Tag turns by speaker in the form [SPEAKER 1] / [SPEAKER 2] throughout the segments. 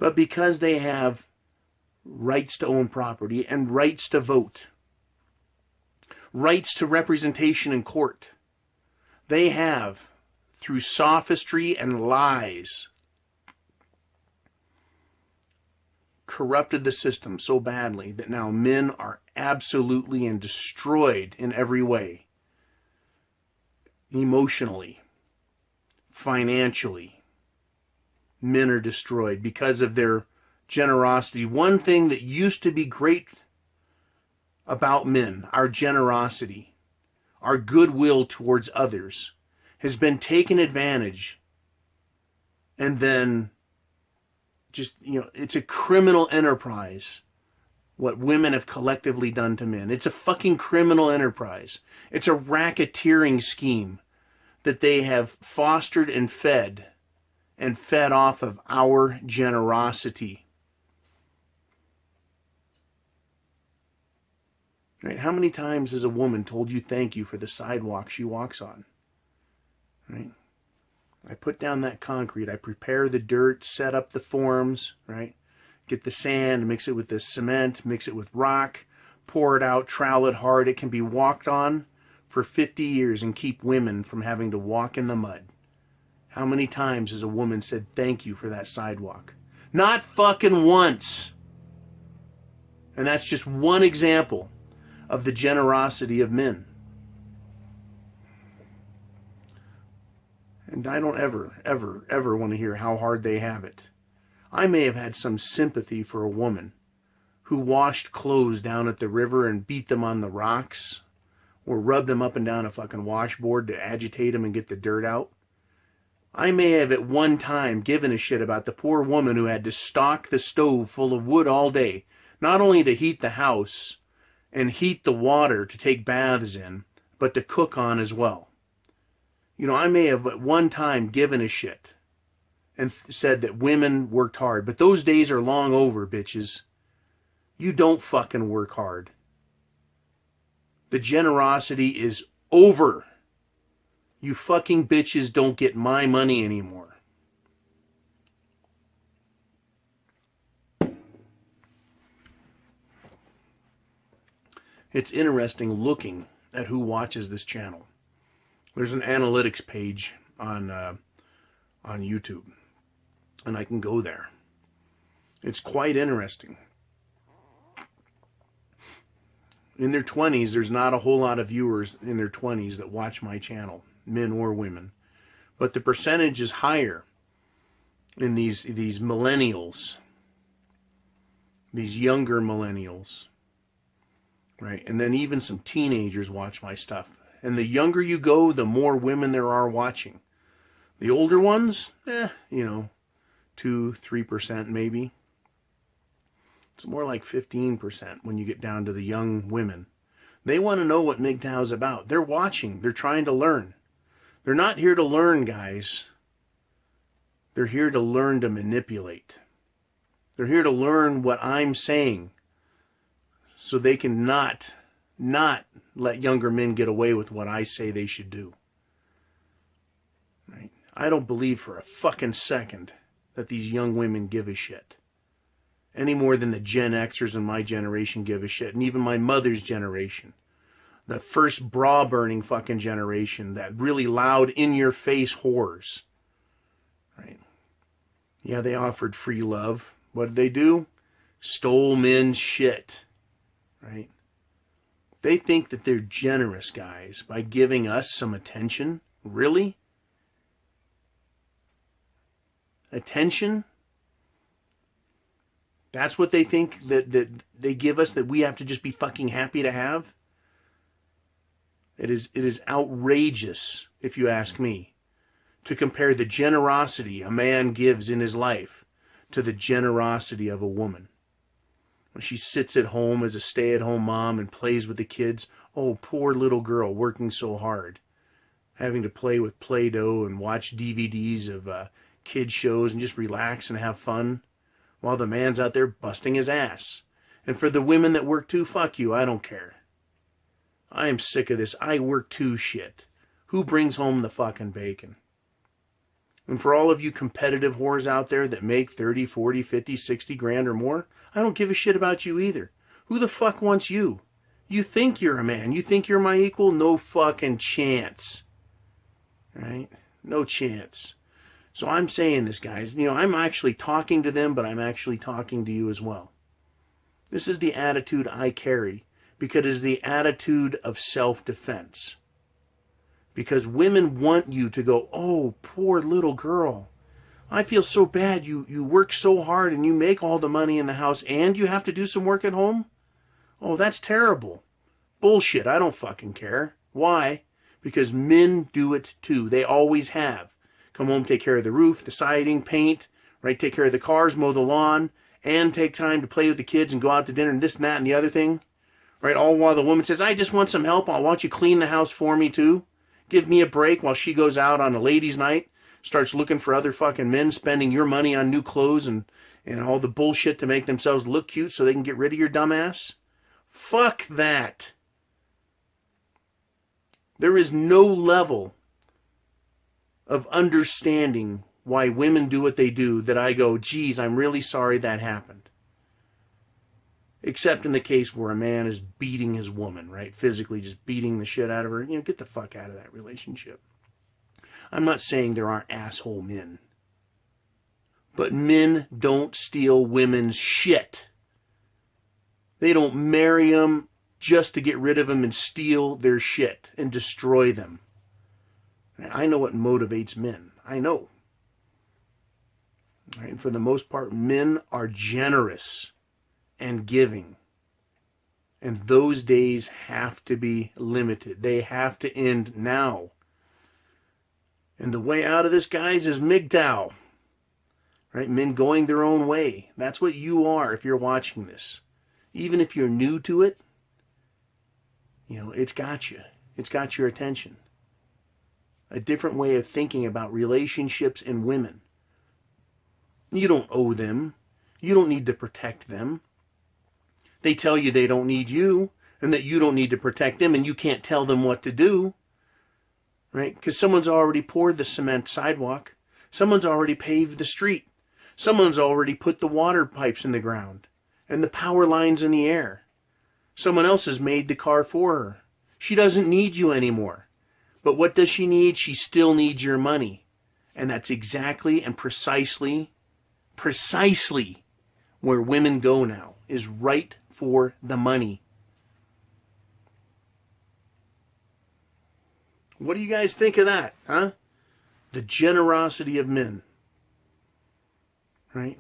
[SPEAKER 1] but because they have rights to own property and rights to vote, rights to representation in court, they have, through sophistry and lies, corrupted the system so badly that now men are absolutely and destroyed in every way. Emotionally, financially, men are destroyed because of their generosity. One thing that used to be great about men, our generosity, our goodwill towards others, has been taken advantage, and then just, it's a criminal enterprise what women have collectively done to men. It's a fucking criminal enterprise. It's a racketeering scheme that they have fostered and fed off of our generosity. Right? How many times has a woman told you thank you for the sidewalk she walks on? Right? I put down that concrete, I prepare the dirt, set up the forms, right? Get the sand, mix it with the cement, mix it with rock, pour it out, trowel it hard. It can be walked on for 50 years and keep women from having to walk in the mud. How many times has a woman said thank you for that sidewalk? Not fucking once. And that's just one example of the generosity of men. And I don't ever want to hear how hard they have it. I may have had some sympathy for a woman who washed clothes down at the river and beat them on the rocks, or rubbed them up and down a fucking washboard to agitate them and get the dirt out. I may have at one time given a shit about the poor woman who had to stock the stove full of wood all day, not only to heat the house and heat the water to take baths in, but to cook on as well. I may have at one time given a shit and said that women worked hard, but those days are long over, bitches. You don't fucking work hard. The generosity is over. You fucking bitches don't get my money anymore. It's interesting looking at who watches this channel. There's an analytics page on YouTube, and I can go there. It's quite interesting. In their 20s, there's not a whole lot of viewers in their 20s that watch my channel, men or women. But the percentage is higher in these millennials, these younger millennials, right? And then even some teenagers watch my stuff. And the younger you go, the more women there are watching. The older ones, 2-3% maybe. It's more like 15% when you get down to the young women. They want to know what Mgtow's about. They're watching. They're trying to learn. They're not here to learn, guys. They're here to learn to manipulate. They're here to learn what I'm saying so they can not let younger men get away with what I say they should do. Right? I don't believe for a fucking second that these young women give a shit. Any more than the Gen Xers in my generation give a shit. And even my mother's generation. The first bra-burning fucking generation. That really loud, in-your-face whores. Right? Yeah, they offered free love. What did they do? Stole men's shit. Right? They think that they're generous, guys, by giving us some attention. Really? Attention? That's what they think that they give us, that we have to just be fucking happy to have? It is outrageous, if you ask me, to compare the generosity a man gives in his life to the generosity of a woman. When she sits at home as a stay-at-home mom and plays with the kids, oh, poor little girl working so hard, having to play with Play-Doh and watch DVDs of kid shows and just relax and have fun, while the man's out there busting his ass. And for the women that work too, fuck you, I don't care. I am sick of this I work too shit. Who brings home the fucking bacon? And for all of you competitive whores out there that make 30, 40, 50, 60 grand or more, I don't give a shit about you either. Who the fuck wants you? You think you're a man. You think you're my equal? No fucking chance. Right? No chance. So I'm saying this, guys. You know, I'm actually talking to them, but I'm actually talking to you as well. This is the attitude I carry because it is the attitude of self-defense. Because women want you to go, oh, poor little girl. I feel so bad. You work so hard and you make all the money in the house and you have to do some work at home? Oh, that's terrible. Bullshit. I don't fucking care. Why? Because men do it too. They always have. Come home, take care of the roof, the siding, paint, right? Take care of the cars, mow the lawn, and take time to play with the kids and go out to dinner and this and that and the other thing. Right? All while the woman says, I just want some help. I want you to clean the house for me too. Give me a break while she goes out on a ladies' night, starts looking for other fucking men, spending your money on new clothes and all the bullshit to make themselves look cute so they can get rid of your dumb ass. Fuck that. There is no level of understanding why women do what they do that I go, geez, I'm really sorry that happened. Except in the case where a man is beating his woman, right? Physically just beating the shit out of her. You know, get the fuck out of that relationship. I'm not saying there aren't asshole men. But men don't steal women's shit. They don't marry them just to get rid of them and steal their shit and destroy them. I know what motivates men. I know. Right? And for the most part, men are generous and giving. And those days have to be limited. They have to end now. And the way out of this, guys, is Mgtow. Right? Men going their own way. That's what you are if you're watching this. Even if you're new to it, you know, it's got you. It's got your attention. A different way of thinking about relationships and women. You don't owe them. You don't need to protect them. They tell you they don't need you and that you don't need to protect them and you can't tell them what to do. Right? Because someone's already poured the cement sidewalk. Someone's already paved the street. Someone's already put the water pipes in the ground and the power lines in the air. Someone else has made the car for her. She doesn't need you anymore. But what does she need? She still needs your money. And that's exactly and precisely where women go now, is right for the money. What do you guys think of that, huh? The generosity of men. Right?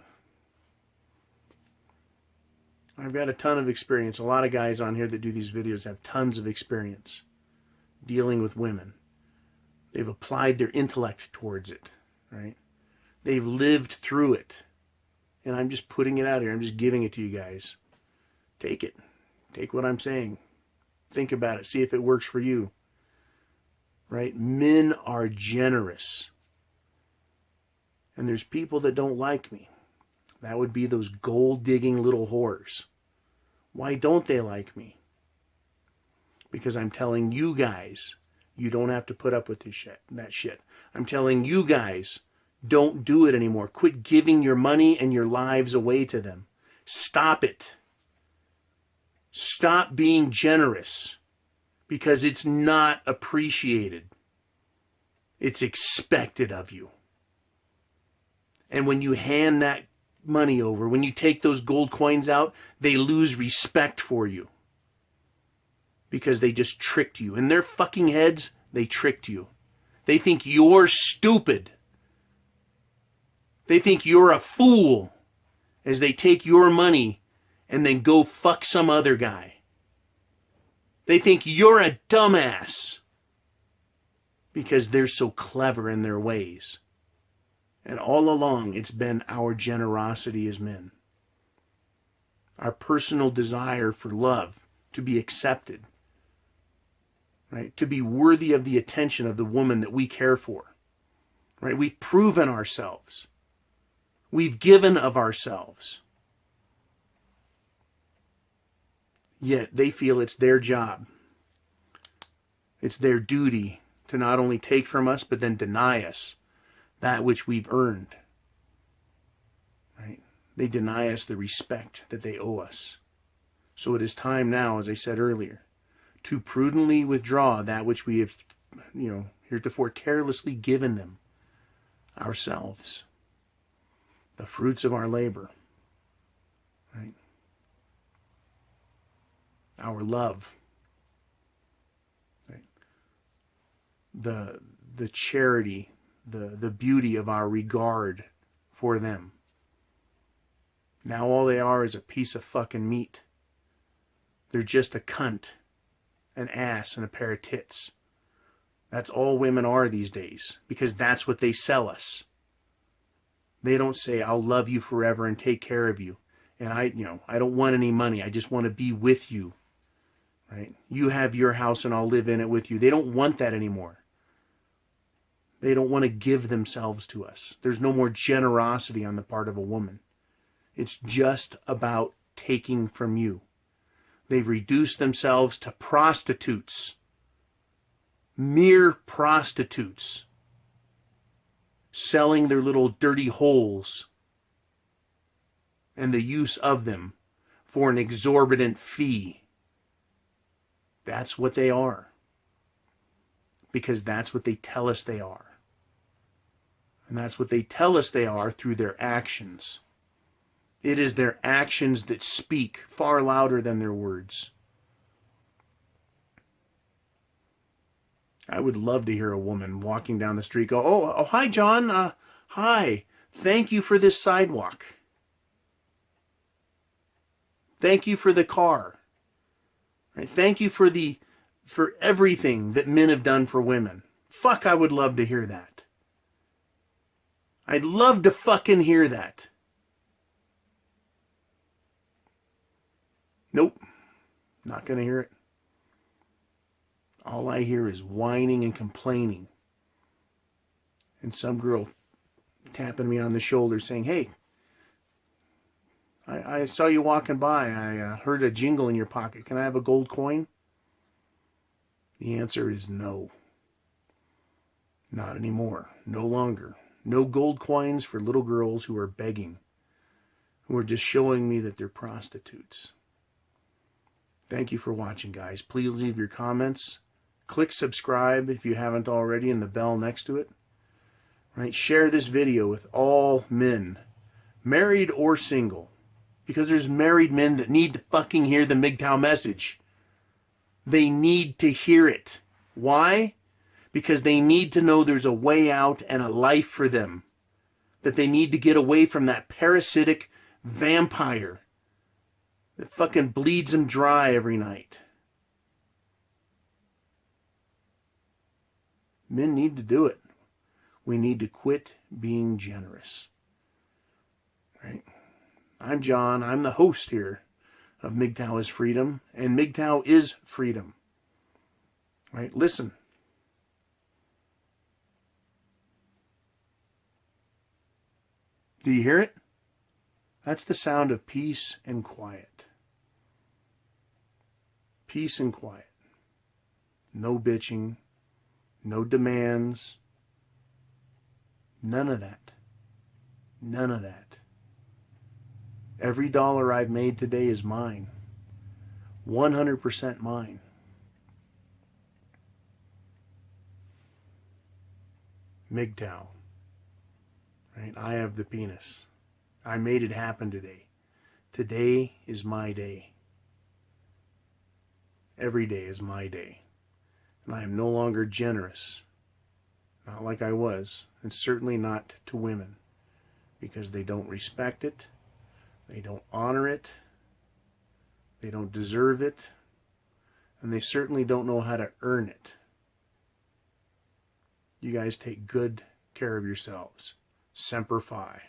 [SPEAKER 1] I've got a ton of experience. A lot of guys on here that do these videos have tons of experience dealing with women. They've applied their intellect towards it, right? They've lived through it. And I'm just putting it out here. I'm just giving it to you guys. Take it. Take what I'm saying. Think about it. See if it works for you. Right? Men are generous. And there's people that don't like me. That would be those gold-digging little whores. Why don't they like me? Because I'm telling you guys, you don't have to put up with this shit, that shit. I'm telling you guys, don't do it anymore. Quit giving your money and your lives away to them. Stop it. Stop being generous. Because it's not appreciated. It's expected of you. And when you hand that money over, when you take those gold coins out, they lose respect for you. Because they just tricked you. In their fucking heads, they tricked you. They think you're stupid. They think you're a fool as they take your money and then go fuck some other guy. They think you're a dumbass because they're so clever in their ways. And all along, it's been our generosity as men. Our personal desire for love, to be accepted. Right? To be worthy of the attention of the woman that we care for. Right? We've proven ourselves. We've given of ourselves. Yet they feel it's their job. It's their duty to not only take from us, but then deny us that which we've earned. Right? They deny us the respect that they owe us. So it is time now, as I said earlier, to prudently withdraw that which we have, heretofore carelessly given them, ourselves, the fruits of our labor, right? Our love, right? The charity, the beauty of our regard for them. Now all they are is a piece of fucking meat. They're just a cunt, an ass, and a pair of tits. That's all women are these days, because that's what they sell us. They don't say, I'll love you forever and take care of you. And I don't want any money. I just want to be with you. Right? You have your house and I'll live in it with you. They don't want that anymore. They don't want to give themselves to us. There's no more generosity on the part of a woman. It's just about taking from you. They've reduced themselves to prostitutes. Mere prostitutes. Selling their little dirty holes and the use of them for an exorbitant fee. That's what they are. Because that's what they tell us they are. And that's what they tell us they are through their actions. It is their actions that speak far louder than their words. I would love to hear a woman walking down the street go, oh, hi, John. Hi. Thank you for this sidewalk. Thank you for the car. Right? Thank you for everything that men have done for women. Fuck, I would love to hear that. I'd love to fucking hear that. Nope. Not going to hear it. All I hear is whining and complaining. And some girl tapping me on the shoulder saying, hey, I saw you walking by. I heard a jingle in your pocket. Can I have a gold coin? The answer is no. Not anymore. No longer. No gold coins for little girls who are begging. Who are just showing me that they're prostitutes. Thank you for watching, guys. Please leave your comments. Click subscribe if you haven't already, and the bell next to it. Right? Share this video with all men, married or single. Because there's married men that need to fucking hear the Mgtow message. They need to hear it. Why? Because they need to know there's a way out and a life for them. That they need to get away from that parasitic vampire that fucking bleeds them dry every night. Men need to do it. We need to quit being generous. Right? I'm John. I'm the host here of Mgtow is Freedom. And Mgtow is freedom. Right? Listen. Do you hear it? That's the sound of peace and quiet. Peace and quiet. No bitching. No demands. None of that. None of that. Every dollar I've made today is mine. 100% mine. Mgtow. Right? I have the penis. I made it happen today. Today is my day. Every day is my day. And I am no longer generous. Not like I was. And certainly not to women. Because they don't respect it. They don't honor it. They don't deserve it. And they certainly don't know how to earn it. You guys take good care of yourselves. Semper Fi.